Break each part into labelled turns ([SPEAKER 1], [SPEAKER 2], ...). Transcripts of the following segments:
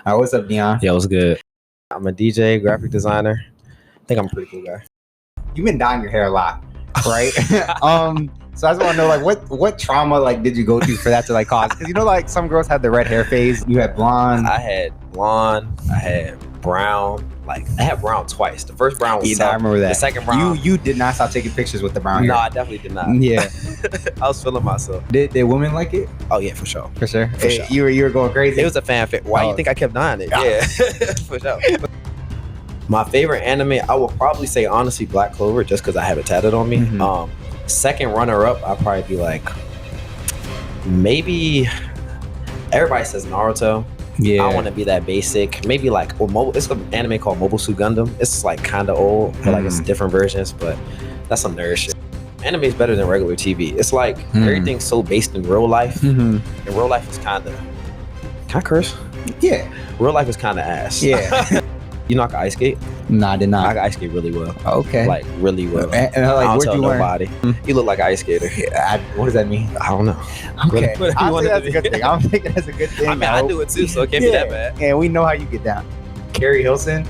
[SPEAKER 1] What's up, Deon?
[SPEAKER 2] Yeah, what's good? I'm a DJ, graphic designer. I think I'm a pretty cool guy.
[SPEAKER 1] You've been dyeing your hair a lot, right? So I just want to know, like, what trauma like did you go through for that to like cause? Because you know, like some girls had the red hair phase. You had blonde.
[SPEAKER 2] I had blonde. I had brown. Like I had brown twice. The first brown was
[SPEAKER 1] I remember that.
[SPEAKER 2] The second brown.
[SPEAKER 1] You did not stop taking pictures with the brown hair.
[SPEAKER 2] No, I definitely did not.
[SPEAKER 1] Yeah,
[SPEAKER 2] I was feeling myself.
[SPEAKER 1] did women like it?
[SPEAKER 2] Oh yeah, for sure.
[SPEAKER 1] For sure.
[SPEAKER 2] For sure.
[SPEAKER 1] You were going crazy.
[SPEAKER 2] It was a fan fit. Why you think I kept dyeing it? Yeah, for sure. My favorite anime, I will probably say honestly Black Clover, just because I have it tatted on me.
[SPEAKER 1] Mhm.
[SPEAKER 2] Second runner up, I'd probably be like, maybe everybody says Naruto.
[SPEAKER 1] Yeah.
[SPEAKER 2] I want to be that basic. Maybe like, it's an anime called Mobile Suit Gundam. It's like kind of old, but like it's different versions, but that's some nerd shit. Anime is better than regular TV. It's like everything's so based in real life. And real life is kind of, can I curse?
[SPEAKER 1] Yeah.
[SPEAKER 2] Real life is kind of ass.
[SPEAKER 1] Yeah.
[SPEAKER 2] You know I can ice skate?
[SPEAKER 1] No, I did
[SPEAKER 2] I
[SPEAKER 1] not.
[SPEAKER 2] can ice skate really well.
[SPEAKER 1] Okay.
[SPEAKER 2] Like really well.
[SPEAKER 1] And
[SPEAKER 2] I
[SPEAKER 1] like,
[SPEAKER 2] don't
[SPEAKER 1] where'd
[SPEAKER 2] tell
[SPEAKER 1] you learn?
[SPEAKER 2] nobody. You look like an ice skater.
[SPEAKER 1] What does that mean?
[SPEAKER 2] I don't know.
[SPEAKER 1] Okay.
[SPEAKER 2] What
[SPEAKER 1] I'll
[SPEAKER 2] you
[SPEAKER 1] say
[SPEAKER 2] wanted
[SPEAKER 1] that's
[SPEAKER 2] to
[SPEAKER 1] a good
[SPEAKER 2] be.
[SPEAKER 1] thing. I'm thinking that's a good thing.
[SPEAKER 2] I mean, I do it too, so it can't be that bad.
[SPEAKER 1] And we know how you get down. Carrie Hilson.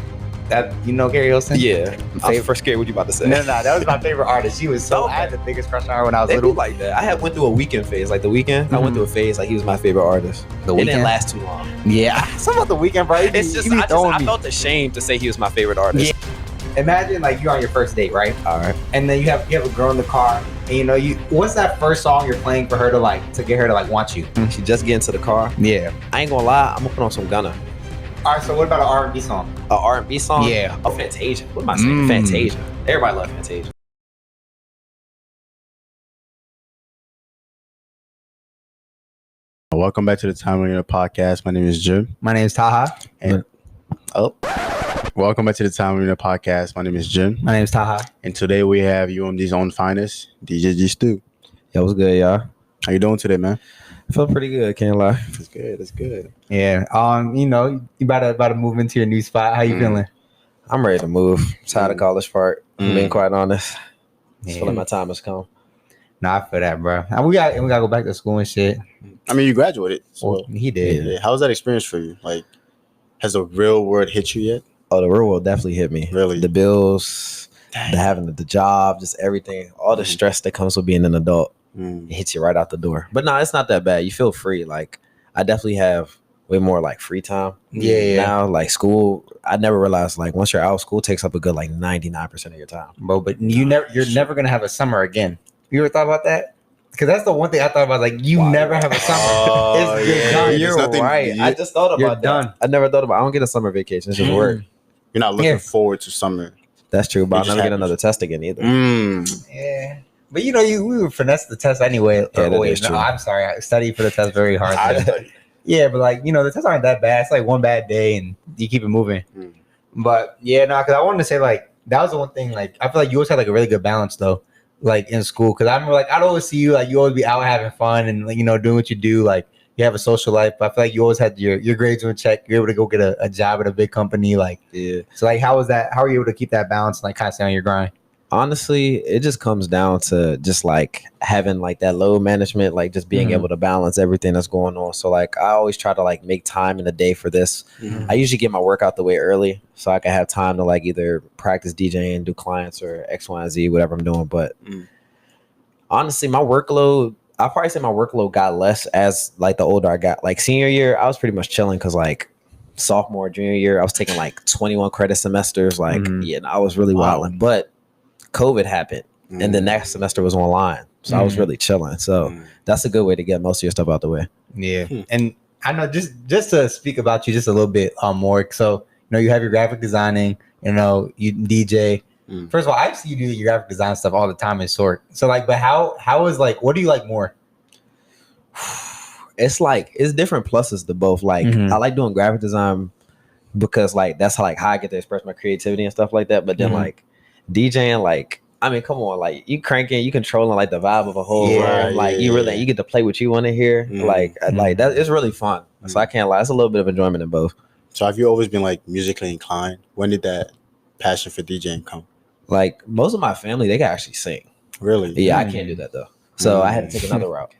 [SPEAKER 1] That you know Carrie Hilson?
[SPEAKER 2] Yeah. I was first scared what you about to say.
[SPEAKER 1] No, that was my favorite artist. She was so.
[SPEAKER 2] Okay.
[SPEAKER 1] I had the biggest crush on her when I was
[SPEAKER 2] They
[SPEAKER 1] little.
[SPEAKER 2] be like that. I had went through a weekend phase. Like the weekend, I went through a phase like he was my favorite artist.
[SPEAKER 1] The
[SPEAKER 2] It
[SPEAKER 1] Weeknd?
[SPEAKER 2] didn't last too long.
[SPEAKER 1] Yeah, something about the weekend, bro.
[SPEAKER 2] It's just I felt ashamed to say he was my favorite artist.
[SPEAKER 1] Imagine like you're on your first date, right?
[SPEAKER 2] All right.
[SPEAKER 1] And then you have a girl in the car, and you know what's that first song you're playing for her to get her to want you?
[SPEAKER 2] She just get into the car.
[SPEAKER 1] Yeah.
[SPEAKER 2] I ain't gonna lie. I'm gonna put on some Gunna.
[SPEAKER 1] All right. So what about an R&B song?
[SPEAKER 2] A R&B song.
[SPEAKER 1] Yeah.
[SPEAKER 2] Oh, Fantasia. What am I saying? Fantasia. Everybody loves Fantasia.
[SPEAKER 3] Welcome back to the Time Millionaire podcast. My name is Jim.
[SPEAKER 1] My name is Taha.
[SPEAKER 3] And welcome back to the Time Millionaire podcast. My name is Jim.
[SPEAKER 1] My name is Taha.
[SPEAKER 3] And today we have UMD's own finest, DJ DStew.
[SPEAKER 2] Yeah, what's good, y'all?
[SPEAKER 3] How you doing today, man?
[SPEAKER 2] I feel pretty good. Can't lie.
[SPEAKER 3] It's good. It's good.
[SPEAKER 1] Yeah. You know, you about to move into your new spot. How you feeling?
[SPEAKER 2] I'm ready to move. Tired of college part. Being quite honest.
[SPEAKER 1] Yeah.
[SPEAKER 2] Feel like my time has come.
[SPEAKER 1] Nah, I feel that, bro. And we gotta go back to school and shit.
[SPEAKER 3] I mean, you graduated. So
[SPEAKER 1] Well, he did.
[SPEAKER 3] yeah. How was that experience for you? Like, has the real world hit you yet?
[SPEAKER 2] Oh, the real world definitely hit me.
[SPEAKER 3] Really?
[SPEAKER 2] The bills, the having the job, just everything, all the stress that comes with being an adult. It hits you right out the door. But no, it's not that bad. You feel free. Like I definitely have way more like free time.
[SPEAKER 1] Yeah.
[SPEAKER 2] Now, like school, I never realized like once you're out, school takes up a good like 99% of your time.
[SPEAKER 1] Bro, but you're never gonna have a summer again. You ever thought about that? Because that's the one thing I thought about. Like you never have a summer.
[SPEAKER 3] Oh,
[SPEAKER 1] You're
[SPEAKER 3] yeah.
[SPEAKER 1] done.
[SPEAKER 3] There's
[SPEAKER 2] You're
[SPEAKER 3] nothing-
[SPEAKER 2] right.
[SPEAKER 3] you-
[SPEAKER 2] I just thought
[SPEAKER 1] You're
[SPEAKER 2] about
[SPEAKER 1] done.
[SPEAKER 2] that. I never thought about. I don't get a summer vacation. It's just work.
[SPEAKER 3] You're not looking
[SPEAKER 1] Yeah.
[SPEAKER 3] forward to summer.
[SPEAKER 2] That's true. But
[SPEAKER 3] It
[SPEAKER 2] I'll
[SPEAKER 3] just
[SPEAKER 2] never get
[SPEAKER 3] happens.
[SPEAKER 2] another test again either.
[SPEAKER 1] Yeah. But you know, we would finesse the test anyway.
[SPEAKER 2] Yeah, that
[SPEAKER 1] Wait,
[SPEAKER 2] is
[SPEAKER 1] no,
[SPEAKER 2] true.
[SPEAKER 1] I'm sorry. I studied for the test very hard.
[SPEAKER 3] I studied.
[SPEAKER 1] Yeah, but like, you know, the tests aren't that bad. It's like one bad day and you keep it moving. But yeah, no, because I wanted to say like that was the one thing. Like I feel like you always had like a really good balance though, like in school. Because I remember like I'd always see you like you always be out having fun and like, you know, doing what you do. Like you have a social life. But I feel like you always had your grades in check. You're able to go get a job at a big company. Like
[SPEAKER 2] Yeah.
[SPEAKER 1] so, like how was that? How are you able to keep that balance and like kind of stay on your grind?
[SPEAKER 2] Honestly, it just comes down to just like having like that load management, like just being able to balance everything that's going on. So like I always try to like make time in the day for this. I usually get my work out the way early so I can have time to like either practice DJing, do clients or X, Y, and Z, whatever I'm doing. But honestly, my workload, I'll probably say my workload got less as like the older I got. Like senior year, I was pretty much chilling because like sophomore, junior year, I was taking like 21 credit semesters. Like, yeah, I was really wilding. But COVID happened and the next semester was online. So I was really chilling. So that's a good way to get most of your stuff out the way.
[SPEAKER 1] Yeah. And I know just to speak about you just a little bit more. So, you know, you have your graphic designing, you know, you DJ. First of all, I see you do your graphic design stuff all the time in short. So like, but how is like, what do you like more?
[SPEAKER 2] It's like, it's different pluses to both. Like I like doing graphic design because like, that's how I get to express my creativity and stuff like that. But then like DJing, like, I mean, come on, like you cranking, you controlling like the vibe of a whole room. Like you really, you get to play what you want to hear. Like that, it's really fun. So I can't lie, it's a little bit of enjoyment in both.
[SPEAKER 3] So have you always been like musically inclined? When did that passion for DJing come?
[SPEAKER 2] Like most of my family, they can actually sing.
[SPEAKER 3] Really?
[SPEAKER 2] Yeah, I can't do that though. So I had to take another route.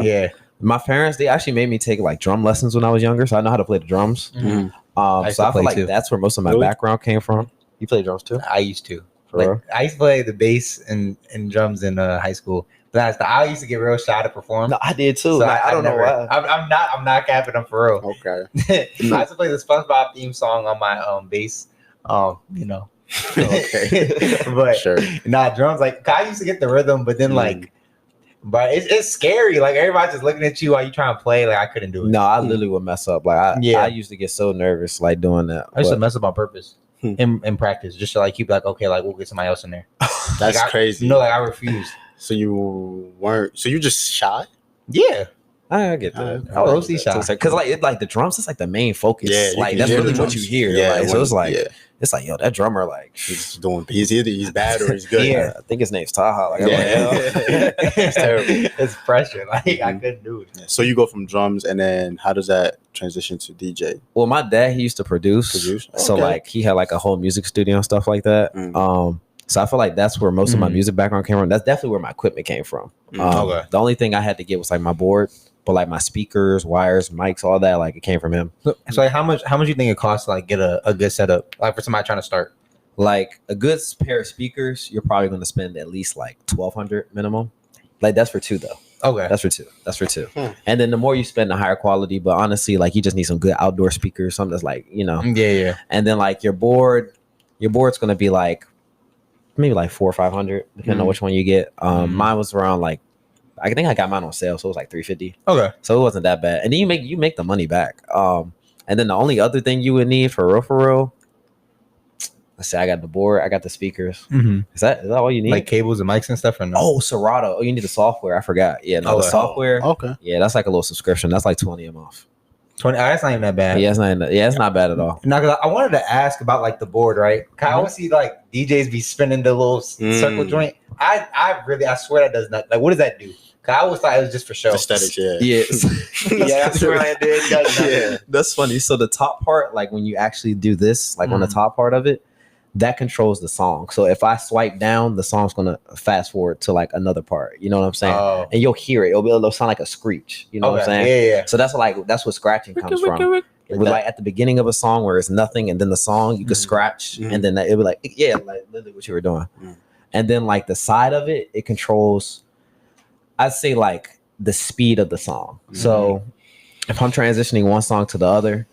[SPEAKER 1] Yeah.
[SPEAKER 2] My parents, they actually made me take like drum lessons when I was younger, so I know how to play the drums. So I feel like that's where most of my background came from. You play drums too?
[SPEAKER 1] I used to. I used to play the bass and drums in high school. But I used to get real shy to perform.
[SPEAKER 2] No, I did too.
[SPEAKER 1] So
[SPEAKER 2] I don't know why.
[SPEAKER 1] I'm not capping them for real.
[SPEAKER 3] Okay.
[SPEAKER 1] I used to play the SpongeBob theme song on my bass. You know.
[SPEAKER 3] Okay.
[SPEAKER 1] But
[SPEAKER 3] Sure.
[SPEAKER 1] Drums, like I used to get the rhythm, but then like but it's scary. Like everybody's just looking at you while you trying to play. Like I couldn't do it.
[SPEAKER 2] No, I literally would mess up. Like I used to get so nervous like doing that.
[SPEAKER 1] I used to mess up on purpose in practice, just to like keep like, okay, like we'll get somebody else in there.
[SPEAKER 3] That's crazy.
[SPEAKER 1] Like I refused.
[SPEAKER 3] So you weren't. So you just shy?
[SPEAKER 1] Yeah.
[SPEAKER 2] I get that.
[SPEAKER 1] I was mostly shy
[SPEAKER 2] because like the drums is like the main focus.
[SPEAKER 3] Yeah,
[SPEAKER 2] like that's really what you hear.
[SPEAKER 3] Yeah,
[SPEAKER 2] like, so it's like it's like yo, that drummer like
[SPEAKER 3] he's doing. He's either he's bad or he's good.
[SPEAKER 2] Yeah, I think his name's Taha. Like,
[SPEAKER 3] It's terrible.
[SPEAKER 1] It's pressure. Like I couldn't do it.
[SPEAKER 3] Yeah. So you go from drums, and then how does that transition to DJ?
[SPEAKER 2] Well, my dad, he used to produce. So like he had like a whole music studio and stuff like that. So I feel like that's where most of my music background came from. That's definitely where my equipment came from. The only thing I had to get was like my board, but like my speakers, wires, mics, all that, like it came from him.
[SPEAKER 1] So like how much you think it costs to like get a good setup, like for somebody trying to start?
[SPEAKER 2] Like a good pair of speakers, you're probably going to spend at least like $1,200 minimum. Like that's for two though.
[SPEAKER 1] Okay, that's
[SPEAKER 2] for two. And then the more you spend, the higher quality. But honestly, like you just need some good outdoor speakers, something that's like
[SPEAKER 1] Yeah.
[SPEAKER 2] And then like your board's going to be like maybe like $400 or $500, depending on which one you get. Mine was around like, I think I got mine on sale, so it was like $350.
[SPEAKER 1] Okay,
[SPEAKER 2] so it wasn't that bad. And then you make the money back. And then the only other thing you would need for real, let's say I got the board, I got the speakers. Is that all you need?
[SPEAKER 1] Like cables and mics and stuff, or no?
[SPEAKER 2] Oh, Serato. Oh, you need the software. I forgot. Yeah, no, the software.
[SPEAKER 3] Okay.
[SPEAKER 2] Yeah, that's like a little subscription. That's like $20 a month.
[SPEAKER 1] 20. That's not even that bad.
[SPEAKER 2] Yeah, it's not bad at all.
[SPEAKER 1] Now, because I wanted to ask about like the board, right? I always see like DJs be spinning the little circle joint. I swear that does not. Like, what does that do? Cause I always thought it was just for show.
[SPEAKER 3] Aesthetics, yeah.
[SPEAKER 2] Yeah,
[SPEAKER 1] I swear I did.
[SPEAKER 2] Yeah, that's funny. So the top part, like when you actually do this, like on the top part of it, that controls the song. So if I swipe down, the song's gonna fast forward to like another part. You know what I'm saying? Oh. And you'll hear it. It'll sound like a screech. You know what I'm saying?
[SPEAKER 1] Yeah.
[SPEAKER 2] So that's what scratching comes from. Like at the beginning of a song where it's nothing, and then the song you could scratch, and then it'll be like like literally what you were doing. And then like the side of it, it controls, I'd say like the speed of the song. So if I'm transitioning one song to the other,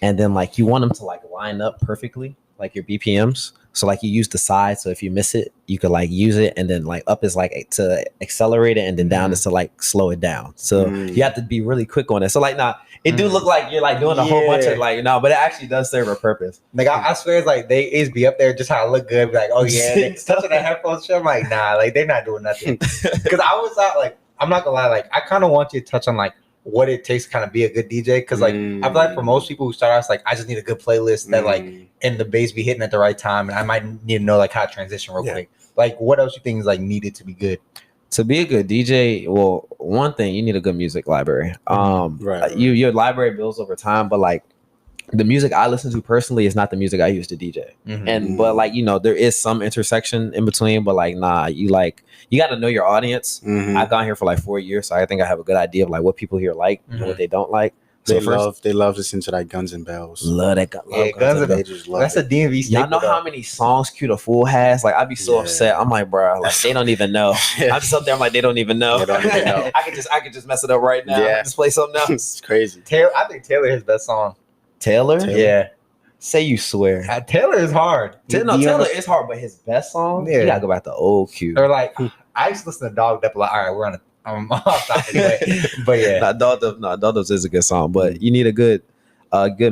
[SPEAKER 2] and then like you want them to like line up perfectly, like your BPMs. So like you use the side. So if you miss it, you could like use it, and then like up is like to accelerate it, and then down is to like slow it down. So you have to be really quick on it. So like it do look like you're like doing a whole bunch of like but it actually does serve a purpose.
[SPEAKER 1] Like I swear it's like they is be up there just how it look good. Be like, oh yeah, they touching the headphones. I'm like, nah, like they're not doing nothing. Because I was out like, I'm not gonna lie, like I kind of want you to touch on like what it takes to kind of be a good DJ. Because like I feel like for most people who start out, it's like I just need a good playlist that like and the bass be hitting at the right time, and I might need to know like how to transition real quick. Like what else you think is like needed to be good?
[SPEAKER 2] To be a good DJ, well, one thing, you need a good music library.
[SPEAKER 3] Right.
[SPEAKER 2] Your library builds over time, but like the music I listen to personally is not the music I use to DJ. But like there is some intersection in between, but like you got to know your audience. I've gone here for like 4 years, so I think I have a good idea of like what people here like and what they don't like. So
[SPEAKER 3] they love listening to like Guns and Bells.
[SPEAKER 2] Love that.
[SPEAKER 1] Guns and Bells. That's a DMV staple.
[SPEAKER 2] Y'all know how many songs Q the Fool has? Like I'd be so upset. I'm like, bro, like they don't even know. I'm just up there. I'm like, they don't even know.
[SPEAKER 3] They don't even know.
[SPEAKER 2] I could just mess it up right now. Yeah. Just play something else.
[SPEAKER 3] It's crazy.
[SPEAKER 1] I think Taylor is his best song.
[SPEAKER 2] Taylor?
[SPEAKER 1] Yeah.
[SPEAKER 2] Say you swear.
[SPEAKER 1] Taylor is hard.
[SPEAKER 2] Taylor is hard, but his best song, you gotta go back to old Q.
[SPEAKER 1] Or like, I used to listen to Dog Dep. Like, all right, we're on I'm off topic anyway. But yeah,
[SPEAKER 2] Dog Dep is a good song, but you need a good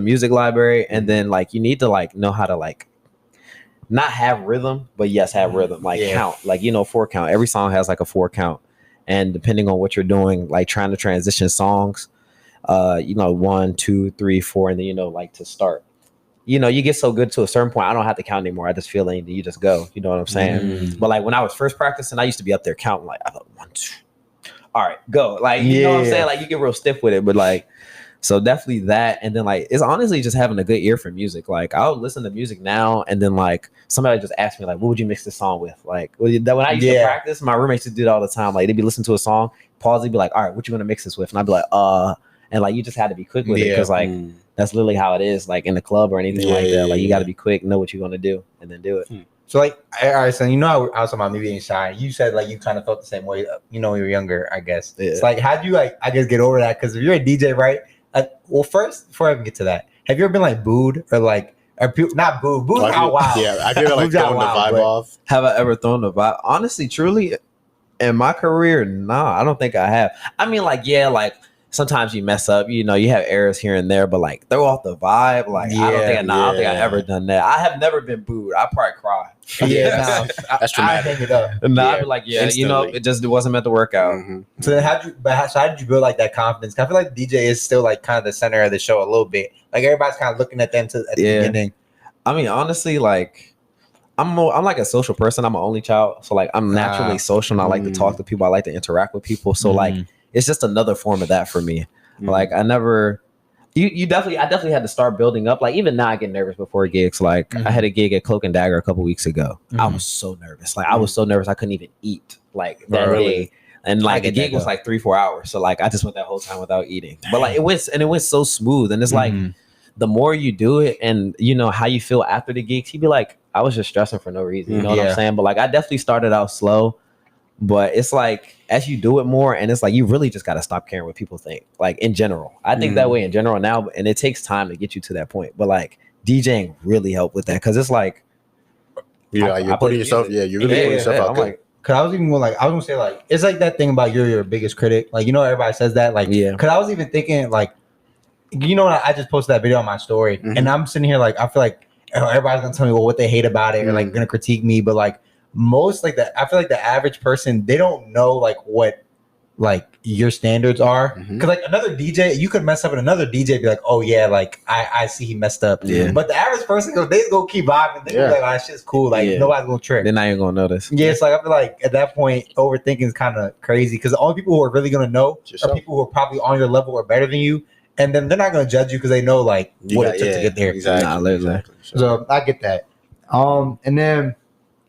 [SPEAKER 2] music library, and then like you need to like know how to like not have rhythm, but yes, have rhythm. Like count, like 4 count. Every song has like a 4 count, and depending on what you're doing, like trying to transition songs, 1, 2, 3, 4, and then like to start. You get so good to a certain point, I don't have to count anymore. I just feel it, you just go. You know what I'm saying? But like when I was first practicing, I used to be up there counting like I thought 1, 2. All right, go. Like you know what I'm saying? Like you get real stiff with it, but like So definitely that, and then like it's honestly just having a good ear for music. Like I'll listen to music now, and then like somebody just asked me like, "What would you mix this song with?" Like when I used to practice, my roommates would do that all the time. Like they'd be listening to a song, pause, they'd be like, "All right, what you gonna mix this with?" And I'd be like, and like you just had to be quick with it because like that's literally how it is. Like in the club or anything like that, like you got to be quick, know what you're gonna do, and then do it.
[SPEAKER 1] So like, all right, so you know, I was talking about me being shy. You said like you kind of felt the same way, you know, when you were younger, I guess. Yeah. It's like, how'd you like, I guess, get over that? Because if you're a DJ, right? Well, first, before I even get to that, have you ever been like booed or like, not booed? Booed out wild.
[SPEAKER 3] Yeah, I've ever like thrown the vibe off.
[SPEAKER 2] Have I ever thrown the vibe? Honestly, truly, in my career, nah, I don't think I have. I mean, like, yeah, like. Sometimes you mess up, you know, you have errors here and there, but like throw off the vibe. Like I don't think I've ever done that. I have never been booed. I probably cry.
[SPEAKER 1] Yeah,
[SPEAKER 3] that's traumatic.
[SPEAKER 1] I hang it up.
[SPEAKER 2] I'd be like, instantly. You know, it wasn't meant to work out.
[SPEAKER 1] Mm-hmm. So then how did you build like that confidence? I feel like DJ is still like kind of the center of the show a little bit. Like everybody's kind of looking at them at the beginning.
[SPEAKER 2] I mean, honestly, like I'm like a social person. I'm an only child, so like I'm naturally social, and I like to talk to people. I like to interact with people. So like. It's just another form of that for me. Like I definitely had to start building up. Like even now I get nervous before gigs. Like I had a gig at Cloak and Dagger a couple weeks ago. I was so nervous. Like I was so nervous I couldn't even eat like that day. And like the gig was like 3-4 hours. So like I just went that whole time without eating. But like it went so smooth. And it's like the more you do it and you know how you feel after the gigs, he'd be like, I was just stressing for no reason. You know what I'm saying? But like I definitely started out slow. But it's like as you do it more, and it's like you really just got to stop caring what people think. Like in general, I think that way in general now, and it takes time to get you to that point. But like DJing really helped with that because it's like
[SPEAKER 3] you're putting yourself, you're really putting yourself out there.
[SPEAKER 1] Like, cause I was even like I was gonna say like it's like that thing about you're your biggest critic. Like you know everybody says that. Like cause I was even thinking like you know I just posted that video on my story, and I'm sitting here like I feel like everybody's gonna tell me what they hate about it or like gonna critique me, but like. Most like I feel like the average person they don't know like what like your standards are because like another DJ you could mess up and another DJ be like oh yeah like I see he messed up but the average person they go keep vibing they be like oh that shit's cool like nobody's gonna trip
[SPEAKER 2] they're not even gonna notice
[SPEAKER 1] it's like I feel like at that point overthinking is kind of crazy because the only people who are really gonna know are people who are probably on your level or better than you and then they're not gonna judge you because they know like what it took to get there
[SPEAKER 3] exactly.
[SPEAKER 1] So I get that and then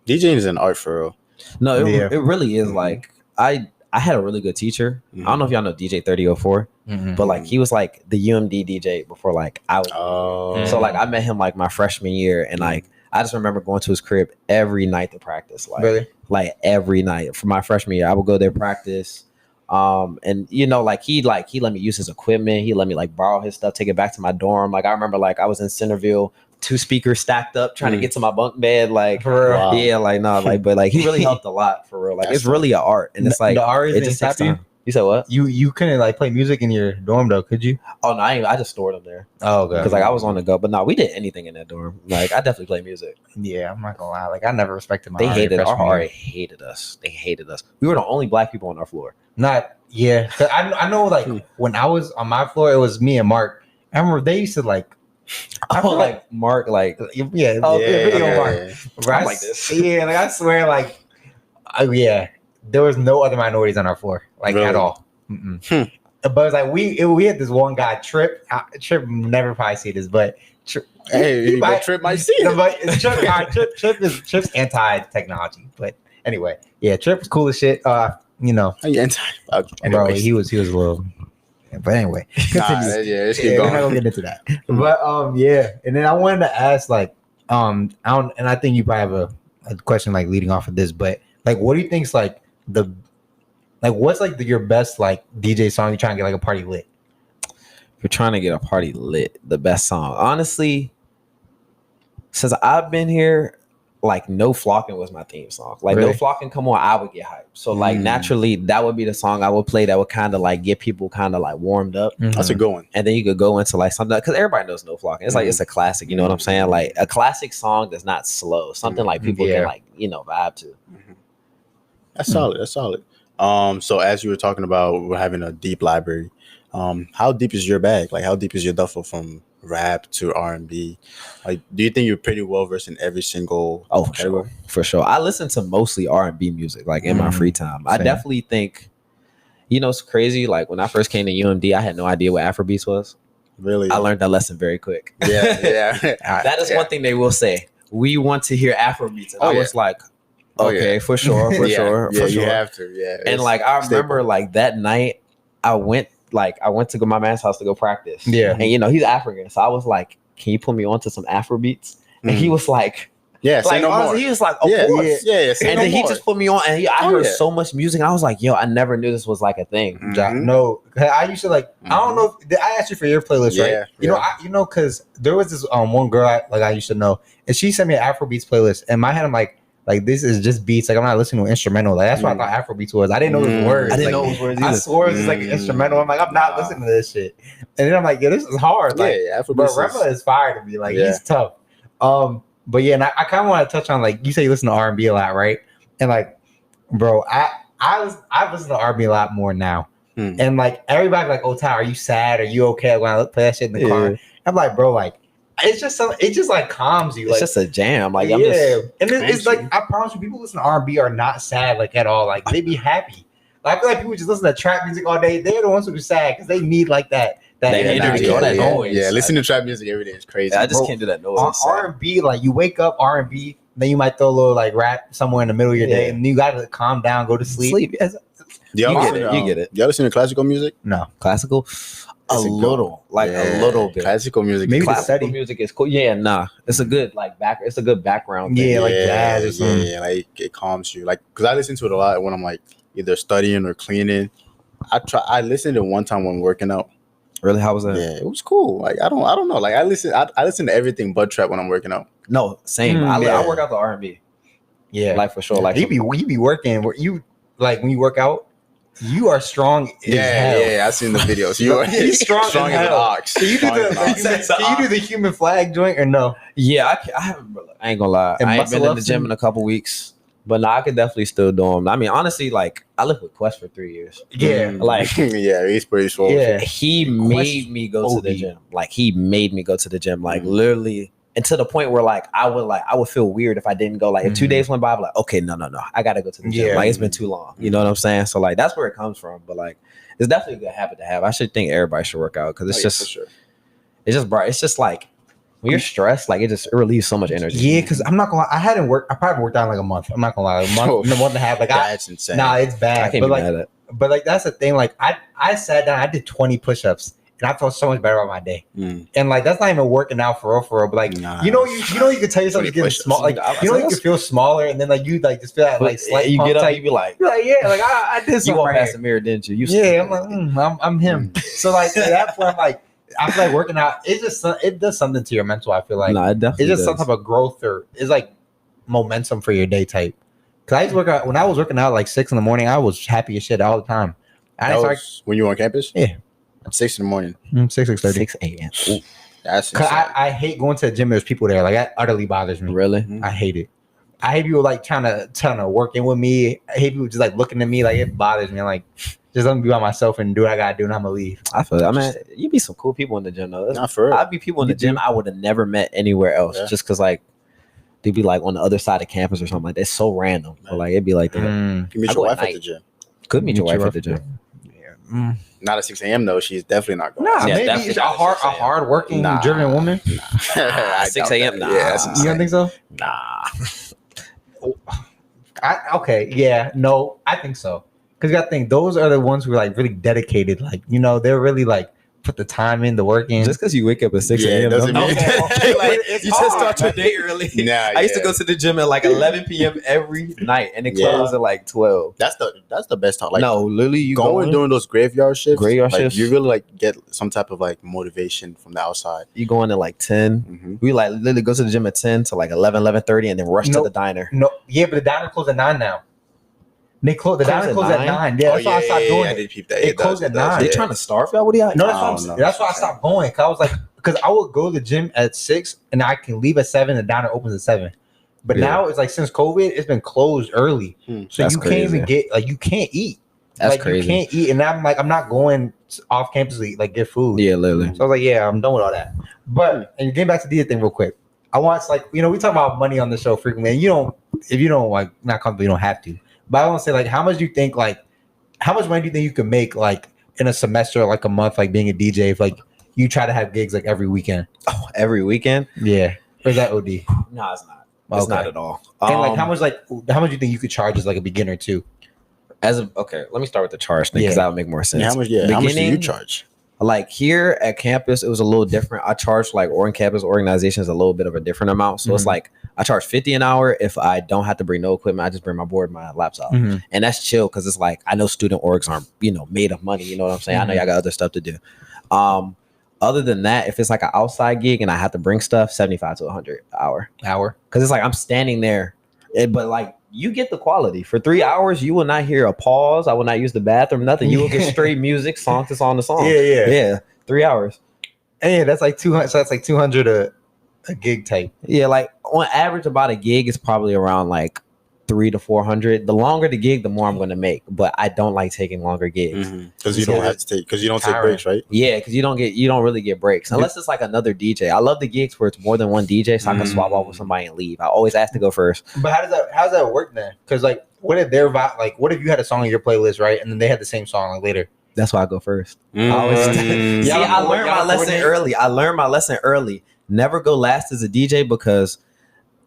[SPEAKER 3] DJing is an art for real.
[SPEAKER 2] No, it really is. Like I had a really good teacher. I don't know if y'all know DJ 3004, but like he was like the UMD DJ before like I was. So like I met him like my freshman year, and like I just remember going to his crib every night to practice. Like like every night for my freshman year, I would go there practice. And you know, like he let me use his equipment. He let me like borrow his stuff, take it back to my dorm. Like I remember like I was in Centerville. 2 speakers stacked up trying to get to my bunk bed like
[SPEAKER 1] wow.
[SPEAKER 2] But like he really helped a lot for real like it's really an art and it's like
[SPEAKER 1] the art
[SPEAKER 2] it just takes time. You said what?
[SPEAKER 1] You couldn't like play music in your dorm though, could you?
[SPEAKER 2] Oh no, I just stored them there.
[SPEAKER 1] Oh okay.
[SPEAKER 2] Because like I was on the go, but no, we did anything in that dorm. Like I definitely played music.
[SPEAKER 1] Yeah, I'm not gonna lie. Like I never respected my.
[SPEAKER 2] They hated our RA hated us. They hated us. We were the only black people on our floor.
[SPEAKER 1] I know like when I was on my floor, it was me and Mark. I remember they used to like.
[SPEAKER 2] I feel like Mark, like
[SPEAKER 1] video Mark.
[SPEAKER 2] I'm like this.
[SPEAKER 1] Yeah, like I swear, like there was no other minorities on our floor, like at all. But it was like we had this one guy, Trip. Trip never probably see this, but
[SPEAKER 3] Trip might see it.
[SPEAKER 1] But Trip's anti-technology, but anyway, Trip was cool as shit. You know, bro, he was a little. But anyway,
[SPEAKER 3] let's keep going.
[SPEAKER 1] We're not gonna get into that. But and then I wanted to ask like and I think you probably have a question like leading off of this, but like what do you think's like what's like your best like DJ song you're trying to get like a party lit?
[SPEAKER 2] You're trying to get a party lit, the best song. Honestly, since I've been here, like No Flocking was my theme song. Like No Flocking come on, I would get hyped. So like naturally that would be the song I would play that would kind of like get people kind of like warmed up.
[SPEAKER 3] That's a good one.
[SPEAKER 2] And then you could go into like something because everybody knows No Flocking. It's like it's a classic, you know what I'm saying? Like a classic song that's not slow. Something like people can like, you know, vibe to.
[SPEAKER 3] That's solid. That's solid. So as you were talking about we're having a deep library, how deep is your bag? Like how deep is your duffel from rap to R&B? Like do you think you're pretty well versed in every single category?
[SPEAKER 2] For sure. I listen to mostly R&B music like in my free time. I definitely think, you know, it's crazy. Like when I first came to UMD, I had no idea what Afrobeats was.
[SPEAKER 3] Really?
[SPEAKER 2] I learned that lesson very quick.
[SPEAKER 3] Yeah.
[SPEAKER 2] That is one thing they will say. We want to hear Afrobeats. And I was like, okay, for sure.
[SPEAKER 3] Yeah, you have to. Yeah.
[SPEAKER 2] And like I remember like that night I went to go my man's house to go practice.
[SPEAKER 1] Yeah.
[SPEAKER 2] And he's African. So I was like, can you put me onto some Afrobeats? And he was like,
[SPEAKER 3] yeah,
[SPEAKER 2] like, honestly, he was like, of course.
[SPEAKER 3] Yeah.
[SPEAKER 2] And then he just put me on, and I heard so much music. And I was like, yo, I never knew this was like a thing.
[SPEAKER 1] No, I used to like. I don't know. If, I asked you for your playlist, right? Because there was this one girl I used to know, and she sent me an Afrobeats playlist. In my head, I'm like this is just beats. Like I'm not listening to an instrumental. Like that's what I thought Afrobeats was. I didn't know it was words.
[SPEAKER 2] I didn't know it was words.
[SPEAKER 1] I swore it was like an instrumental. I'm like, I'm not listening to this shit. And then I'm like, yeah, this is hard. Like,
[SPEAKER 3] Afrobeats.
[SPEAKER 1] But Rema is fire to me. Like he's tough. But yeah, and I kind of want to touch on like you say you listen to R&B a lot, right? And like, bro, I listen to R&B a lot more now. And like everybody like, oh Ty, are you sad? Are you okay? When I play that shit in the car, I'm like, bro, like it's just like calms you.
[SPEAKER 2] It's
[SPEAKER 1] like,
[SPEAKER 2] just a jam. Like
[SPEAKER 1] and it's like I promise you, people listen to R&B are not sad like at all. Like they be happy. Like, I feel like people just listen to trap music all day. They're the ones who are sad because they need like that energy, all that noise.
[SPEAKER 3] Yeah, listening to trap music every day is crazy.
[SPEAKER 2] I just can't do that noise.
[SPEAKER 1] R&B, like you wake up R&B, then you might throw a little like rap somewhere in the middle of your day, and you got to calm down, go to sleep.
[SPEAKER 2] Yes. You get it.
[SPEAKER 3] Do you listen to classical music?
[SPEAKER 1] No,
[SPEAKER 2] classical. A little bit.
[SPEAKER 3] Classical music.
[SPEAKER 1] Maybe
[SPEAKER 2] classical music is cool. Yeah, nah. It's a good it's a good background thing.
[SPEAKER 1] Yeah, like jazz or something.
[SPEAKER 3] Yeah, like it calms you. Like because I listen to it a lot when I'm like either studying or cleaning. I listened to it one time when working out.
[SPEAKER 2] Really? How was that?
[SPEAKER 3] Yeah, it was cool. Like I don't know. Like I listen to everything but trap when I'm working out.
[SPEAKER 2] No, same. I work out the R&B.
[SPEAKER 1] Yeah,
[SPEAKER 2] like for sure. Like
[SPEAKER 1] you be working. You like when you work out. You are strong as hell.
[SPEAKER 3] Yeah, I've seen the videos.
[SPEAKER 1] He's strong as
[SPEAKER 3] an ox.
[SPEAKER 1] Can you do the human flag joint or no?
[SPEAKER 2] Yeah, I haven't. I ain't gonna lie. I ain't been in the gym in a couple weeks, but I could definitely still do them. I mean, honestly, like I lived with Quest for 3 years.
[SPEAKER 1] Yeah,
[SPEAKER 2] like
[SPEAKER 3] yeah, he's pretty strong.
[SPEAKER 2] Yeah, he made me go to the gym. Like he made me go to the gym. Like literally. And to the point where I would feel weird if I didn't go. Like if 2 days went by, I'm like, okay, no, I gotta go to the gym.
[SPEAKER 1] Yeah.
[SPEAKER 2] Like it's been too long. You know what I'm saying? So like that's where it comes from. But like it's definitely a good habit to have. I should think everybody should work out because it's it's just like when you're stressed, like it relieves so much energy.
[SPEAKER 1] Yeah, because I'm not gonna lie, I probably worked out in like a month. I'm not gonna lie, a month and a half. Like
[SPEAKER 3] that's insane.
[SPEAKER 1] Nah, it's bad.
[SPEAKER 2] I can't be mad at it.
[SPEAKER 1] But like that's the thing. Like I sat down, I did 20 push-ups. And I felt so much better about my day. And like that's not even working out for real. But like you can tell yourself you're getting small. Like you can feel smaller, and then like you like just feel that like slight.
[SPEAKER 2] You get up,
[SPEAKER 1] type.
[SPEAKER 2] You be like,
[SPEAKER 1] yeah, like I did something.
[SPEAKER 2] You walk past the mirror, didn't you?
[SPEAKER 1] I'm like, I'm him. So like at that point, like I feel like working out. It does something to your mental. I feel like
[SPEAKER 2] it definitely
[SPEAKER 1] it's just some type of growth or it's like momentum for your day type. Cause I used to work out when I was working out like 6 a.m. I was happy as shit all the time.
[SPEAKER 3] When you were on campus?
[SPEAKER 1] Yeah.
[SPEAKER 3] 6 a.m.
[SPEAKER 1] 6:30.
[SPEAKER 2] 6 a.m.
[SPEAKER 3] That's
[SPEAKER 1] because I hate going to the gym. There's people there. Like that utterly bothers me.
[SPEAKER 2] Really?
[SPEAKER 1] I hate it. I hate people like trying to work in with me. I hate people just like looking at me. Like it bothers me. I'm like just let me be by myself and do what I gotta do, and I'm gonna leave.
[SPEAKER 2] I feel. I mean, you be some cool people in the gym though.
[SPEAKER 3] Not for real.
[SPEAKER 2] I'd be people in the gym I would have never met anywhere else. Just because like they'd be like on the other side of campus or something like that. It's so random. But like it'd be like that.
[SPEAKER 3] You meet your wife at the gym.
[SPEAKER 2] Could meet your wife at the gym.
[SPEAKER 1] Yeah.
[SPEAKER 3] Not at 6 a.m. though. She's definitely not going.
[SPEAKER 1] Nah, maybe it's a hard working driven woman.
[SPEAKER 2] 6 a.m. Nah.
[SPEAKER 1] Yeah, you don't think so?
[SPEAKER 2] Nah.
[SPEAKER 1] I think so. Because you got to think those are the ones who are like really dedicated. Like they're really like put the time in, the work in.
[SPEAKER 2] Just because you wake up at 6 a.m.
[SPEAKER 3] doesn't mean
[SPEAKER 2] you just start your day early. I used to go to the gym at like 11 p.m. every night, and it closed at like 12.
[SPEAKER 3] That's the best time. Like
[SPEAKER 2] no, literally, you
[SPEAKER 3] going during those graveyard shifts.
[SPEAKER 2] Shifts.
[SPEAKER 3] You really like get some type of like motivation from the outside.
[SPEAKER 2] You go in at like 10. Mm-hmm. We like literally go to the gym at 10 to like 11:30, and then rush to the diner.
[SPEAKER 1] No, yeah, but the diner closed at 9 now. The diner closed at 9. Yeah, that's why I stopped doing it. It closed at 9.
[SPEAKER 2] They trying to starve y'all? What do y'all?
[SPEAKER 1] No, that's why I stopped going. Cause I was like, because I would go to the gym at 6 and I can leave at 7. The diner opens at 7. But now it's like since COVID, it's been closed early, so you can't even get you can't eat.
[SPEAKER 2] That's
[SPEAKER 1] like,
[SPEAKER 2] crazy.
[SPEAKER 1] You can't eat, and I'm like, I'm not going off campus to like get food.
[SPEAKER 2] Yeah, literally.
[SPEAKER 1] So I was like, yeah, I'm done with all that. But and getting back to the thing real quick, I want we talk about money on the show frequently, and if you don't like not comfortable, you don't have to. But I want to say, like, how much do you think, like, how much money do you think you could make, like, in a semester or like a month, like being a DJ, if like you try to have gigs like every weekend?
[SPEAKER 2] Oh, every weekend?
[SPEAKER 1] Yeah. Or is that OD?
[SPEAKER 2] No, it's not. It's not at all.
[SPEAKER 1] And like how much do you think you could charge as like a beginner too?
[SPEAKER 2] Okay, let me start with the charge thing because that would make more sense.
[SPEAKER 3] How much do you charge?
[SPEAKER 2] Like here at campus, it was a little different. I charge like campus organizations a little bit of a different amount. So it's like I charge $50 an hour if I don't have to bring no equipment. I just bring my board, my laptop, and that's chill because it's like I know student orgs aren't made of money. You know what I'm saying? I know y'all got other stuff to do. Other than that, if it's like an outside gig and I have to bring stuff, $75 to $100 hour because it's like I'm standing there, but like. You get the quality for 3 hours. You will not hear a pause. I will not use the bathroom. Nothing. You will get straight music, song to song to song. Yeah. 3 hours.
[SPEAKER 1] And that's like 200. So that's like 200 a gig type.
[SPEAKER 2] Yeah, like on average, about a gig is probably around like 300 to 400. The longer the gig, the more I'm going to make. But I don't like taking longer gigs
[SPEAKER 3] because you don't have to take you don't take breaks, right?
[SPEAKER 2] Yeah, because you don't really get breaks unless it's like another DJ. I love the gigs where it's more than one DJ, so I can swap off with somebody and leave. I always ask to go first.
[SPEAKER 1] But how does that work then? Because like, what if you had a song on your playlist, right, and then they had the same song like later?
[SPEAKER 2] That's why I go first. I learned my lesson early. Never go last as a DJ because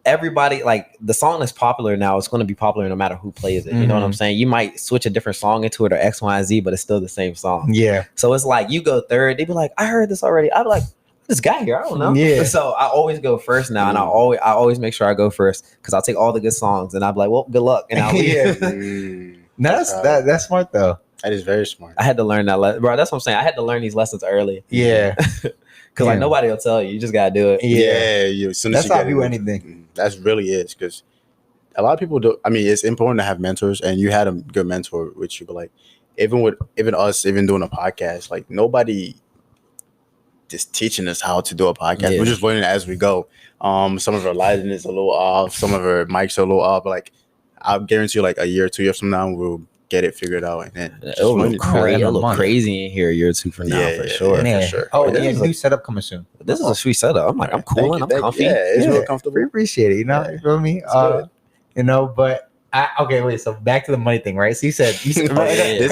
[SPEAKER 2] everybody, like the song that's popular now, it's going to be popular no matter who plays it. You know what I'm saying? You might switch a different song into it or X, Y, and Z, but it's still the same song.
[SPEAKER 1] Yeah.
[SPEAKER 2] So it's like you go third, they be like, I heard this already. I'd be like, this guy here, I don't know.
[SPEAKER 1] Yeah. So
[SPEAKER 2] I always go first now, and I always make sure I go first because I'll take all the good songs, and I'll be like, well, good luck, and I'll leave.
[SPEAKER 1] That's smart though.
[SPEAKER 3] That is very smart.
[SPEAKER 2] I had to learn that, bro. That's what I'm saying. I had to learn these lessons early.
[SPEAKER 1] Yeah.
[SPEAKER 2] Because like nobody will tell you. You just gotta do it.
[SPEAKER 3] Yeah. As soon as
[SPEAKER 1] that's how I do anything.
[SPEAKER 3] That's really is because a lot of people do. I mean, it's important to have mentors, and you had a good mentor with you. But like, even us doing a podcast, like nobody just teaching us how to do a podcast. Yeah. We're just learning as we go. Some of our lighting is a little off. Some of our mics are a little off. But like, I'll guarantee you, like a year or 2 years from now, we'll get it figured out, and then
[SPEAKER 2] it'll look crazy in here a year or two from now for sure.
[SPEAKER 3] For sure.
[SPEAKER 1] Oh, yeah, new setup coming soon.
[SPEAKER 2] This is a sweet setup. I'm like, I'm cool and I'm comfy.
[SPEAKER 3] Yeah, it's real comfortable.
[SPEAKER 1] We appreciate it. You feel me? But so back to the money thing, right? So you said
[SPEAKER 3] this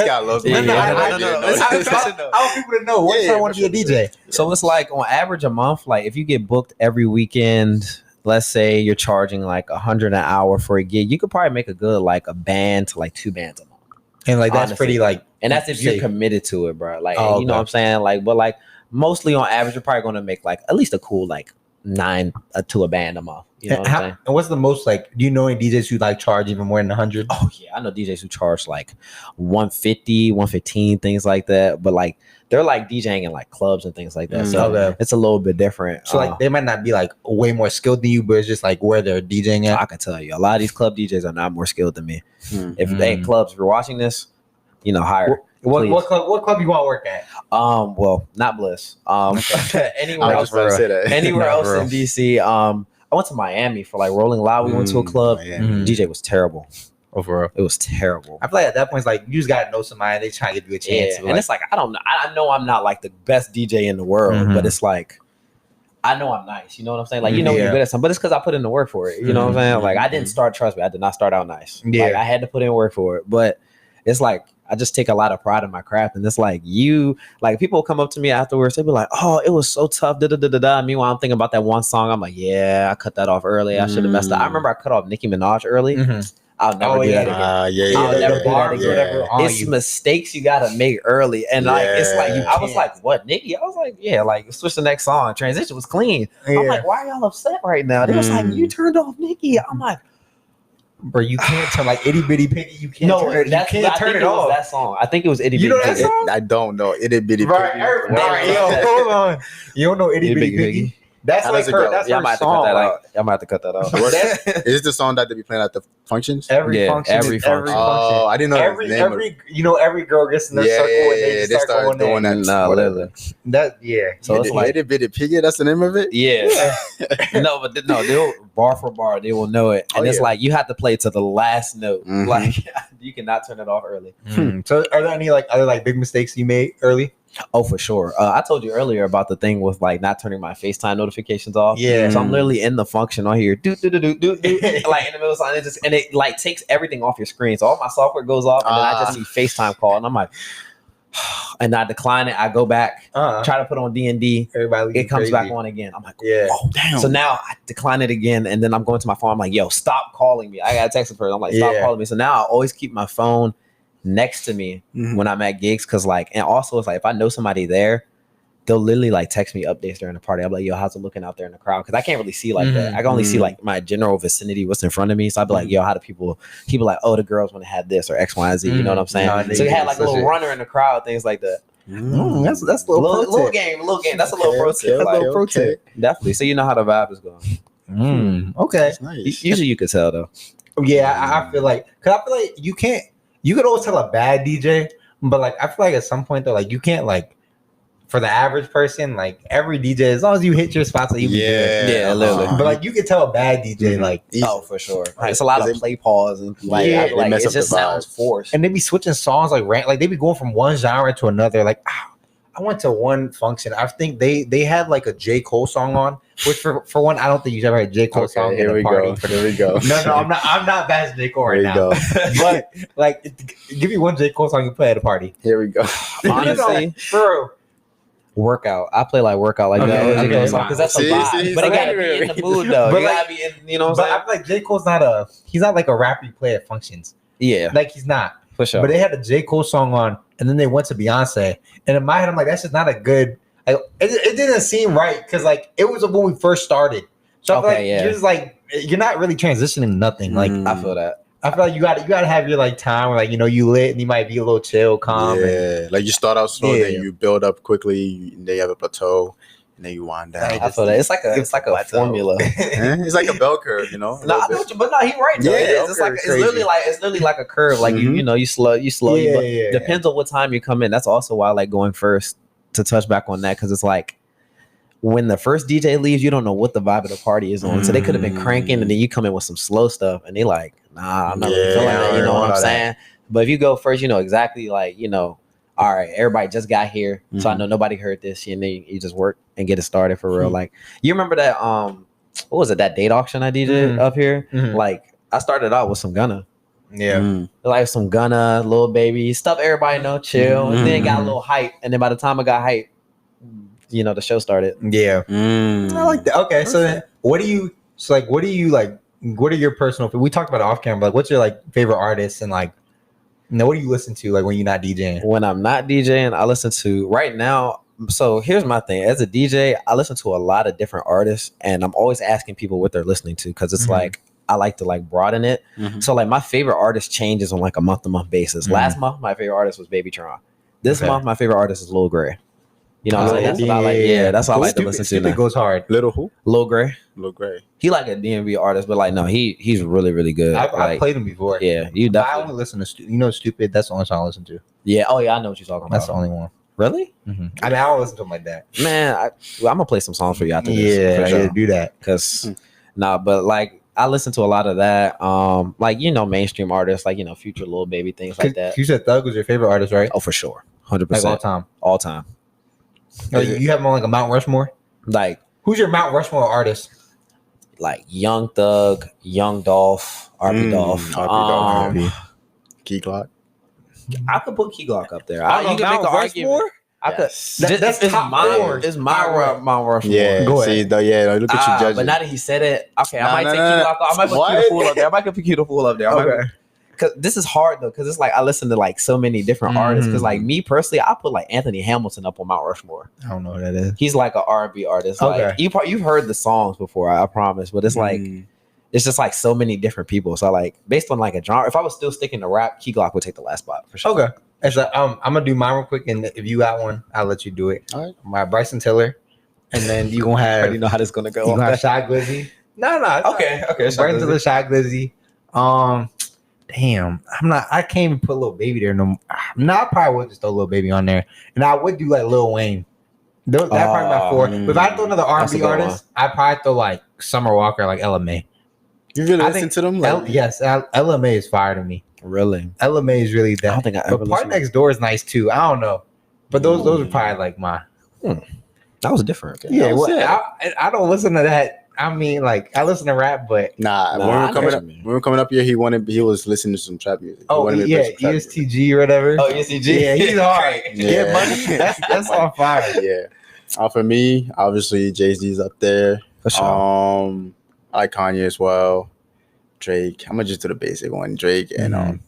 [SPEAKER 3] guy loves money.
[SPEAKER 1] I want people to know what's I want to be a DJ.
[SPEAKER 2] So it's like on average a month, like if you get booked every weekend. Let's say you're charging like $100 an hour for a gig, you could probably make a good like a band to like 2 bands a month.
[SPEAKER 1] And like that's pretty like,
[SPEAKER 2] and that's if you're committed to it, bro. Like you know what I'm saying? Like, but like mostly on average, you're probably gonna make like at least a cool like 9 to a band a month. You know what I'm saying?
[SPEAKER 1] And what's the most like? Do you know any DJs who like charge even more than 100?
[SPEAKER 2] Oh yeah, I know DJs who charge like 150, 115, things like that. But like they're like DJing in like clubs and things like that. So it's a little bit different.
[SPEAKER 1] So like they might not be like way more skilled than you, but it's just like where they're DJing at.
[SPEAKER 2] I can tell you, a lot of these club DJs are not more skilled than me. If they ain't clubs, if you're watching this, hire.
[SPEAKER 1] What club you want to work at?
[SPEAKER 2] Well, not Bliss. Anywhere else in DC. I went to Miami for like Rolling Loud. We went to a club. DJ was terrible. Overall, it was terrible.
[SPEAKER 1] I feel like at that point, it's like you just gotta know somebody. They trying to give you a chance.
[SPEAKER 2] And it's like I don't know. I know I'm not like the best DJ in the world, but it's like I know I'm nice. You know what I'm saying? Like you're good at something, but it's because I put in the work for it. You know what I'm saying? Like I didn't start. Trust me, I did not start out nice. Yeah, like, I had to put in work for it. But it's like I just take a lot of pride in my craft, and it's like people come up to me afterwards. They be like, "Oh, it was so tough." Meanwhile, I'm thinking about that one song. I'm like, "Yeah, I cut that off early. I should have messed up." I remember I cut off Nicki Minaj early. I'll never do that again. I'll never do that again. It's mistakes you gotta make early, and like it's like I was like, "What, Nicki?" I was like, "Yeah, like switch the next song." Transition was clean. I'm like, "Why are y'all upset right now?" They was like, "You turned off Nicki." I'm like,
[SPEAKER 1] "Bro, you can't turn like Itty Bitty Piggy. You can't turn it off."
[SPEAKER 2] That song. I think it was Itty Bitty.
[SPEAKER 1] You know that song?
[SPEAKER 3] I don't know Itty Bitty Piggy.
[SPEAKER 1] Right, hold on. You don't know Itty Bitty Piggy? That's like her. That's her song.
[SPEAKER 2] I'm about to cut that off.
[SPEAKER 3] Is this the song that they be playing at the functions?
[SPEAKER 1] Every function.
[SPEAKER 3] Oh, I didn't know
[SPEAKER 1] every girl gets in their circle and they start going that.
[SPEAKER 2] No, literally.
[SPEAKER 3] So it's like Itty Bitty Piggy. That's the name of it.
[SPEAKER 2] Yeah. No, they'll bar for bar. They will know it, and it's like you have to play to the last note. Like you cannot turn it off early.
[SPEAKER 1] So, are there any like other like big mistakes you made early?
[SPEAKER 2] Oh, for sure. I told you earlier about the thing with like not turning my FaceTime notifications off.
[SPEAKER 1] Yeah.
[SPEAKER 2] So I'm literally in the function on here, like in the middle of something, and it like takes everything off your screen. So all my software goes off, and then I just see FaceTime call, and I'm like, and I decline it. I go back, try to put on D&D.
[SPEAKER 1] Everybody,
[SPEAKER 2] it comes back on again. I'm like,
[SPEAKER 1] yeah.
[SPEAKER 2] Oh, damn. So now I decline it again, and then I'm going to my phone. I'm like, yo, stop calling me. I got a text the person. I'm like, stop calling me. So now I always keep my phone next to me when I'm at gigs, because like, and also it's like if I know somebody there, they'll literally like text me updates during the party. I'm like, yo, how's it looking out there in the crowd? Because I can't really see like that. I can only see like my general vicinity, what's in front of me. So I'd be like, yo, how do people like, oh, the girls want to have this or X, Y, and Z. You know what I'm saying? So you had like a little runner in the crowd, things like that.
[SPEAKER 1] That's a little
[SPEAKER 2] game. That's a little pro tip.
[SPEAKER 1] That's a little pro tip.
[SPEAKER 2] Definitely. So you know how the vibe is going.
[SPEAKER 1] Okay.
[SPEAKER 3] That's nice.
[SPEAKER 2] Usually you could tell though.
[SPEAKER 1] Yeah, I feel like, because I feel like you could always tell a bad DJ, but like I feel like at some point though, like you can't like, for the average person, like every DJ, as long as you hit your spots, like you be good.
[SPEAKER 2] Yeah, literally.
[SPEAKER 1] But like you could tell a bad DJ, like
[SPEAKER 2] for sure. It's a lot of play pause and like, it just sounds forced.
[SPEAKER 1] And they be switching songs like Rant, like they be going from one genre to another. Like I went to one function. I think they had like a J. Cole song on, which for one, I don't think you've ever had a J. Cole song
[SPEAKER 3] Here
[SPEAKER 1] in a party.
[SPEAKER 3] Here we go.
[SPEAKER 1] No, I'm not bad as J. Cole right now. But like, give me one J. Cole song you play at a party.
[SPEAKER 3] Here we go.
[SPEAKER 2] Honestly,
[SPEAKER 1] bro.
[SPEAKER 2] Workout. I play like workout like that. Because that's a vibe. But it gotta be in the mood though.
[SPEAKER 1] But
[SPEAKER 2] you gotta be in, you know what I'm saying?
[SPEAKER 1] I feel like J. Cole's he's not like a rapper you play at functions.
[SPEAKER 2] Yeah.
[SPEAKER 1] Like he's not.
[SPEAKER 2] For sure.
[SPEAKER 1] But they had a J. Cole song on, and then they went to Beyonce. And in my head, I'm like, that's just not a good. Like, it didn't seem right because like it was when we first started. So I feel like you're just like you're not really transitioning nothing. Like
[SPEAKER 2] I feel that.
[SPEAKER 1] I feel like you gotta have your like time where like you lit and you might be a little chill, calm.
[SPEAKER 3] Yeah, like you start out slow, then you build up quickly, and then you have a plateau, and then you wind down.
[SPEAKER 2] I feel that it's like a formula.
[SPEAKER 3] It's like a bell curve, you know.
[SPEAKER 2] No, but no, he's right. Though.
[SPEAKER 3] Yeah,
[SPEAKER 2] it's literally like a curve. Like you slow.
[SPEAKER 1] Yeah,
[SPEAKER 2] depends on what time you come in. That's also why I like going first, to touch back on that, because it's like when the first DJ leaves, you don't know what the vibe of the party is on. So they could have been cranking, and then you come in with some slow stuff, and they like, nah, I'm not really feeling that. You know what I'm saying? But if you go first, you know exactly like, all right, everybody just got here, so I know nobody heard this, and then you just work and get it started for real. Like, you remember that what was it, that date auction I did up here? Like, I started out with some Gunna.
[SPEAKER 1] Yeah.
[SPEAKER 2] Like some Gunna, Lil Baby, stuff everybody know, chill, and then got a little hype, and then by the time I got hype, the show started.
[SPEAKER 1] Yeah. I like that. Okay, so then what are your personal, we talked about it off camera, like what's your like favorite artists, and like what do you listen to like when you're not DJing?
[SPEAKER 2] When I'm not DJing, I listen to right now. So here's my thing. As a DJ, I listen to a lot of different artists, and I'm always asking people what they're listening to, because it's like I like to like broaden it. So like my favorite artist changes on like a month-to-month basis. Last month, my favorite artist was Baby Tron. This month, my favorite artist is Lil Gray. You know what I'm saying? That's what I like. Yeah, that's what I like to listen to.
[SPEAKER 1] It goes hard.
[SPEAKER 3] Little who?
[SPEAKER 2] Lil Gray.
[SPEAKER 3] Lil Gray.
[SPEAKER 2] He like a DMV artist, but like no, he's really, really good.
[SPEAKER 1] I've played him before.
[SPEAKER 2] Yeah, you definitely.
[SPEAKER 1] I only listen to Stupid. That's the only song I listen to.
[SPEAKER 2] Yeah. Oh yeah, I know what you're talking about.
[SPEAKER 1] That's the only one.
[SPEAKER 2] Really?
[SPEAKER 1] I mean, I don't listen to him like that.
[SPEAKER 2] Man, I'm gonna play some songs for you after this.
[SPEAKER 1] Yeah,
[SPEAKER 2] for sure.
[SPEAKER 1] do that.
[SPEAKER 2] Cause but like I listen to a lot of that. Like mainstream artists, like Future, Lil Baby, things like that.
[SPEAKER 1] You said Thug was your favorite artist, right?
[SPEAKER 2] Oh, for sure, 100%.
[SPEAKER 1] Like all time. Oh, you have him on like a Mount Rushmore?
[SPEAKER 2] Like,
[SPEAKER 1] who's your Mount Rushmore artist?
[SPEAKER 2] Like Young Thug, Young Dolph, RP Dolph,
[SPEAKER 3] Key Glock.
[SPEAKER 2] I could put Key Glock up there.
[SPEAKER 1] You can make an argument. That's top four.
[SPEAKER 2] It's my Mount Rushmore.
[SPEAKER 3] Yeah,
[SPEAKER 1] go ahead.
[SPEAKER 3] Look at you judging.
[SPEAKER 2] But now that he said it, okay, I might take Key Glock off. I might put Q the Fool up there. I might put Q the Fool up there.
[SPEAKER 1] Okay.
[SPEAKER 2] Cause this is hard though, because it's like I listen to like so many different artists. Because like me personally, I put like Anthony Hamilton up on Mount Rushmore.
[SPEAKER 1] I don't know what that is.
[SPEAKER 2] He's like an R&B artist.
[SPEAKER 1] Okay.
[SPEAKER 2] Like you've heard the songs before, I promise. But it's like it's just like so many different people. So like based on like a genre, if I was still sticking to rap, Key Glock would take the last spot for sure.
[SPEAKER 1] Okay. And so I'm gonna do mine real quick, and if you got one, I'll let you do it. All right. My Bryson Tiller, and then you gonna have.
[SPEAKER 2] I already know how this gonna go.
[SPEAKER 1] You gonna have Shy Glizzy. No.
[SPEAKER 2] Okay.
[SPEAKER 1] Bryson Tiller, Shy Glizzy. Damn, I can't even put Lil Baby there. No, I probably would just throw Lil Baby on there, and I would do like Lil Wayne. That probably my four. But if I throw another R&B artist, I'd probably throw like Summer Walker, like LMA.
[SPEAKER 3] You really listen to them?
[SPEAKER 1] Yes, LMA is fire to me.
[SPEAKER 2] Really,
[SPEAKER 1] LMA is really that.
[SPEAKER 2] I don't think I ever.
[SPEAKER 1] But Part Next Door is nice too. I don't know, but those are probably like my.
[SPEAKER 2] That was different.
[SPEAKER 1] Okay. Yeah, I don't listen to that I mean, like I listen to rap, but
[SPEAKER 3] Nah,
[SPEAKER 2] Nah,
[SPEAKER 3] when we
[SPEAKER 2] I
[SPEAKER 3] were
[SPEAKER 2] know
[SPEAKER 3] coming
[SPEAKER 2] what
[SPEAKER 3] up,
[SPEAKER 2] you mean.
[SPEAKER 3] when we were coming up here, he was listening to some trap music. He
[SPEAKER 1] oh
[SPEAKER 3] wanted me to
[SPEAKER 1] yeah,
[SPEAKER 3] play some trap music.
[SPEAKER 1] ESTG or whatever.
[SPEAKER 2] Oh, ESTG.
[SPEAKER 1] Yeah, he's hard.
[SPEAKER 3] Yeah.
[SPEAKER 1] Get money. That's on fire.
[SPEAKER 3] Yeah. For me, obviously Jay-Z's up there.
[SPEAKER 2] For sure.
[SPEAKER 3] I like Kanye as well. Drake. I'm gonna just do the basic one. Drake and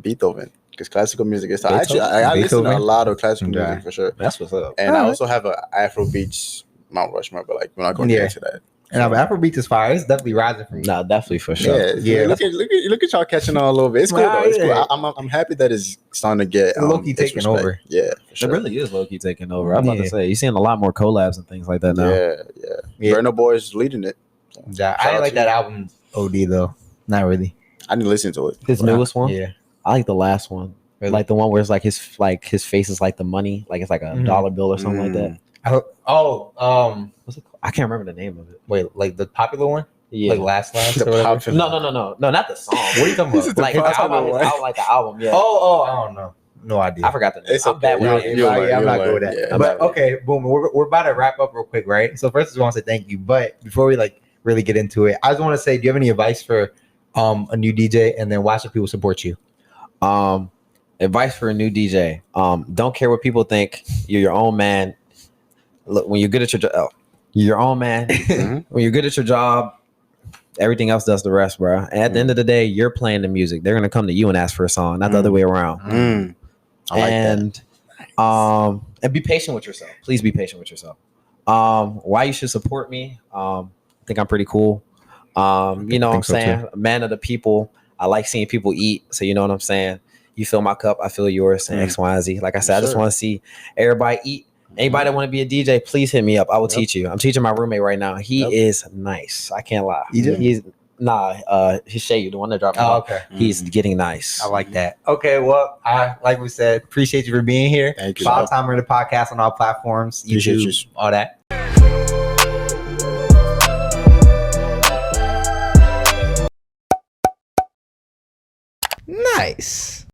[SPEAKER 3] Beethoven. Because classical music is actually I listen to a lot of classical music for sure.
[SPEAKER 2] That's what's up.
[SPEAKER 3] And I also have a Afrobeats Mount Rushmore, but like we're not going to get into that.
[SPEAKER 1] And Afrobeats is fire. It's definitely rising for me.
[SPEAKER 2] Nah, definitely for sure.
[SPEAKER 3] Yeah. Look at y'all catching on a little bit. It's cool though. It's cool. I'm happy that it's starting to get
[SPEAKER 1] low-key taking over.
[SPEAKER 3] Yeah, for sure.
[SPEAKER 2] It really is low-key taking over. I'm about to say, you're seeing a lot more collabs and things like that now.
[SPEAKER 3] Yeah. Burna Boy's leading it.
[SPEAKER 1] So, I didn't like that album OD though. Not really.
[SPEAKER 3] I didn't listen to it.
[SPEAKER 2] His newest one?
[SPEAKER 1] Yeah.
[SPEAKER 2] I like the last one. Really? Like the one where it's like his face is like the money, like it's like a dollar bill or something like that.
[SPEAKER 1] What's it called?
[SPEAKER 2] I can't remember the name of it.
[SPEAKER 1] Wait, like the popular one?
[SPEAKER 2] Yeah.
[SPEAKER 1] Like last
[SPEAKER 3] The
[SPEAKER 1] or whatever?
[SPEAKER 3] popular-
[SPEAKER 2] No, not the song.
[SPEAKER 1] What are you talking about?
[SPEAKER 2] Like the album, I like the album. Yeah.
[SPEAKER 1] Oh, I don't know. No idea.
[SPEAKER 2] I forgot the name.
[SPEAKER 3] It's
[SPEAKER 2] I'm bad with
[SPEAKER 3] okay.
[SPEAKER 2] names.
[SPEAKER 1] I'm not good with that.
[SPEAKER 3] Yeah.
[SPEAKER 1] But okay, boom. We're about to wrap up real quick, right? So first, I just want to say thank you. But before we like really get into it, I just want to say, do you have any advice for a new DJ, and then why should people support you?
[SPEAKER 2] Advice for a new DJ: don't care what people think. You're your own man. Look, when you're good at your job, you're your own man. When you're good at your job, everything else does the rest, bro. And at the end of the day, you're playing the music. They're gonna come to you and ask for a song, not the other way around.
[SPEAKER 3] I like that.
[SPEAKER 2] And be patient with yourself. Please be patient with yourself. Why you should support me? I think I'm pretty cool. You know what I'm saying? A man of the people. I like seeing people eat. So you know what I'm saying? You fill my cup, I fill yours, and X, Y, and Z. Like I said, I just want to see everybody eat. Anybody that want to be a DJ, please hit me up. I will teach you. I'm teaching my roommate right now. He is nice. I can't lie. He's Shay, the one that dropped me off.
[SPEAKER 1] Okay.
[SPEAKER 2] He's getting nice.
[SPEAKER 1] I like that. Okay, well, like we said, appreciate you for being here.
[SPEAKER 3] Thank you.
[SPEAKER 1] Follow Timer the podcast on all platforms, YouTube, all that. Nice.